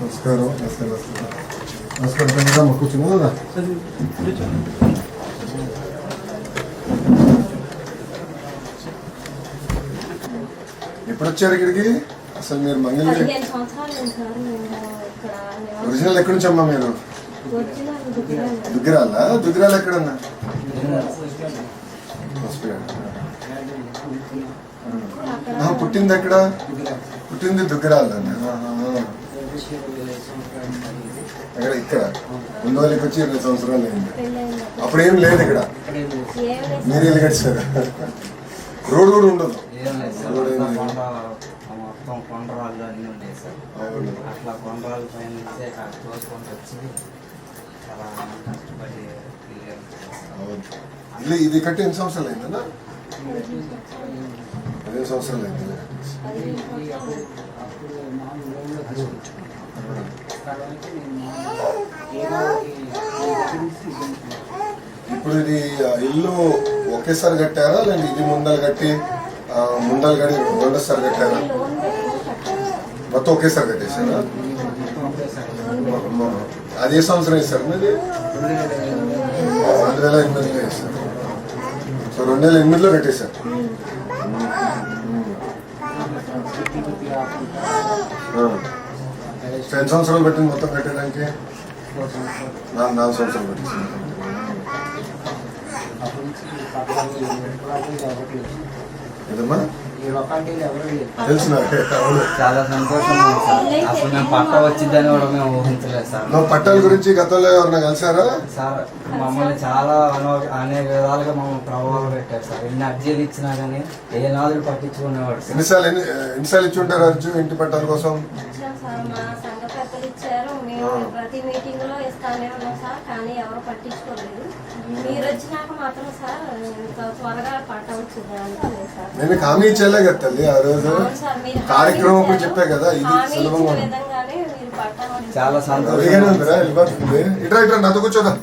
నమస్కారం. నమస్కారం. కూర్చున్నా ఎప్పుడు వచ్చారు ఇక్కడికి? అసలు మీరు మంగళ ఒరిజినల్ ఎక్కడి నుంచి అమ్మా మీరు? దుగ్గిరాలా? దుగ్గిరాలు ఎక్కడన్నా? పుట్టింది ఎక్కడ? పుట్టింది దుగ్గిరాలని. ఎక్కడ? ఇక్కడ ముందుకి వచ్చి 20 సంవత్సరాలు అయింది. అప్పుడేం లేదు ఇక్కడ. మీరు ఇల్లు కట్టారు. రోడ్ కూడా ఉండదు. మొత్తం కొండరాళ్ళు అన్నీ ఉండేవి సార్. అట్లా కొండరాళ్ళ పైన తోసుకొని వచ్చి చాలా కష్టపడి ఇది కట్టి ఎన్ని సంవత్సరాలు అయిందన్నా? 15 సంవత్సరాలు అయింది. ఇప్పుడు ఇది ఇల్లు ఒకేసారి కట్టారా లేదంటే ఇది ముందలు కట్టి రెండోసారి కట్టారా? మొత్తం ఒకేసారి కట్టేశారా? అది ఏ సంవత్సరం వేశారు? మీది 2008లో వేశారు. సో 2008లో కట్టేశారు. ఎన్ని సంవత్సరాలు పెట్టింది మొత్తం కట్టడానికి? 4 సంవత్సరాలు పెట్టింది. ఏదమ్మా తెలుసు నాకు. చాలా సంతోషం. అసలు మేము పట్ట వచ్చిందని కూడా మేము ఊహించలేదు సార్. నువ్వు పట్టాల గురించి గతంలో ఎవరన్నా కలిసారా సార్? మమ్మల్ని చాలా అనేక విధాలుగా మమ్మల్ని ప్రభావం పెట్టారు సార్. ఎన్ని అర్జీలు ఇచ్చినా కానీ ఏ నాదులు పట్టించుకునేవాడు. ఎన్నిసార్లు ఇచ్చి ఉంటారు అర్జీ ఇంటి పట్టాల కోసం? ప్రతి మీటింగ్ లో ఇస్తానే ఉన్నాం సార్, కానీ ఎవరు పట్టించుకోలేదు. మీరు వచ్చినాక మాత్రం సార్ త్వరగా పట్ట వచ్చింది అనుకోలేదు సార్. నేను హామీ ఇచ్చేలే కదా తల్లి ఆ రోజు కార్యక్రమం అప్పుడు చెప్పా కదా. ఇది సులభంగా విధంగానే మీరు పట్ట చాలా సంతోషం. ఇట్రా నాతో కూర్చోదా.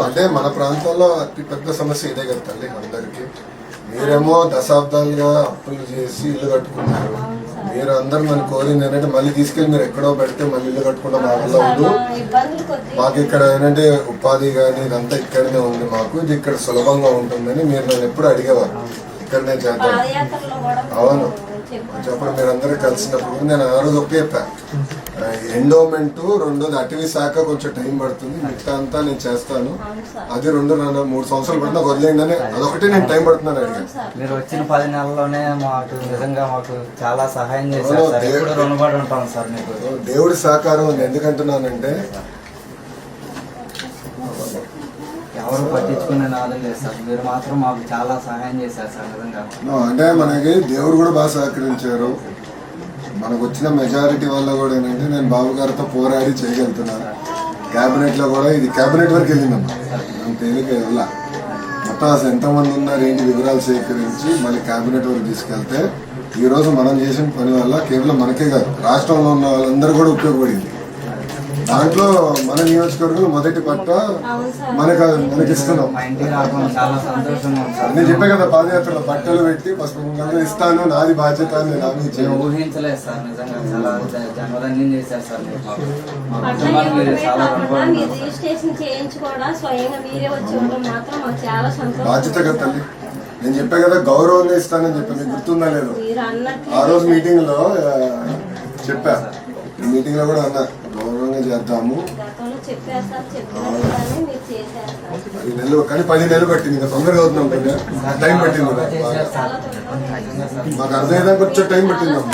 అంటే మన ప్రాంతంలో అతి పెద్ద సమస్య ఇదే కదా తల్లి అందరికి. మీరేమో దశాబ్దాలుగా అప్పులు చేసి ఇల్లు కట్టుకున్నారు. మీరు అందరు నన్ను కోరింది ఏంటంటే మళ్ళీ తీసుకెళ్ళి మీరు ఎక్కడో పెడితే మళ్ళీ ఇల్లు కట్టుకుంటే మా వల్ల ఉంది. మాకు ఇక్కడ ఏంటంటే ఉపాధి కానీ ఇదంతా ఇక్కడనే ఉంది. మాకు ఇది ఇక్కడ సులభంగా ఉంటుందని మీరు నన్ను ఎప్పుడు అడిగేవారు. ఇక్కడనే చేద్దాం. అవును చెప్పండి. మీరు అందరూ కలిసినప్పుడు నేను ఆ రోజు ఒకే చెప్పా. ఎండోమెంట్ రెండోది అటవీ శాఖ కొంచెం టైం పడుతుంది. మిగతా అంతా నేను చేస్తాను. అది 3 సంవత్సరాలు పడినా వదిలేండి అని అదొకటి నేను టైం పడుతున్నాను అడిగాను. మీరు వచ్చిన 10 నెలల్లోనే మాకు నిజంగా మాకు చాలా సహాయం చేశారు. రుణపడి ఉంటాం సార్ మీకు. దేవుడి సహకారం ఉంది. ఎందుకంటున్నానంటే ఎవరు పట్టించుకునే నాదం లేదు సార్. మీరు మాత్రం మాకు చాలా సహాయం చేశారు సార్ నిజంగా. అంటే మనకి దేవుడు కూడా బాగా సహకరించారు. మనకు వచ్చిన మెజారిటీ వల్ల కూడా ఏంటంటే నేను బాబు గారితో పోరాడి చేయగలుగుతున్నాను. క్యాబినెట్ లో కూడా ఇది క్యాబినెట్ వరకు వెళ్ళిందమ్మా. అంత తేలిక వెళ్ళా. మొత్తం అసలు ఎంతమంది ఉన్నారు ఏంటి వివరాలు సేకరించి మళ్ళీ క్యాబినెట్ వరకు తీసుకెళ్తే ఈ రోజు మనం చేసిన పని వల్ల కేవలం మనకే కాదు రాష్ట్రంలో ఉన్న వాళ్ళందరూ కూడా ఉపయోగపడింది. దాంట్లో మన నియోజకవర్గం మొదటి పట్ట మనకిస్తున్నాం. నేను చెప్పే కదా పాదయాత్రలో బట్టలు పెట్టి పసుపు ఇస్తాను, నాది బాధ్యత అని నేను ఊహించలేదు సార్. నిజంగా చాలా జన్మధన్యం చేశారు సార్. బాధ్యత కదా తల్లి. నేను చెప్పా కదా గౌరవంగా ఇస్తానని చెప్పి మీకు గుర్తుందా లేదు? ఆ రోజు మీటింగ్ లో చెప్పా. మీటింగ్ లో కూడా అన్నా గౌరవంగా చేద్దాము. 10 నెలలు కానీ 10 నెలలు పట్టింది. ఇంకా తొందరగా అవుతున్నాం కదా. టైం పట్టింది. మాకు అర్థమయ్యేదానికి వచ్చే టైం పట్టిందమ్మా.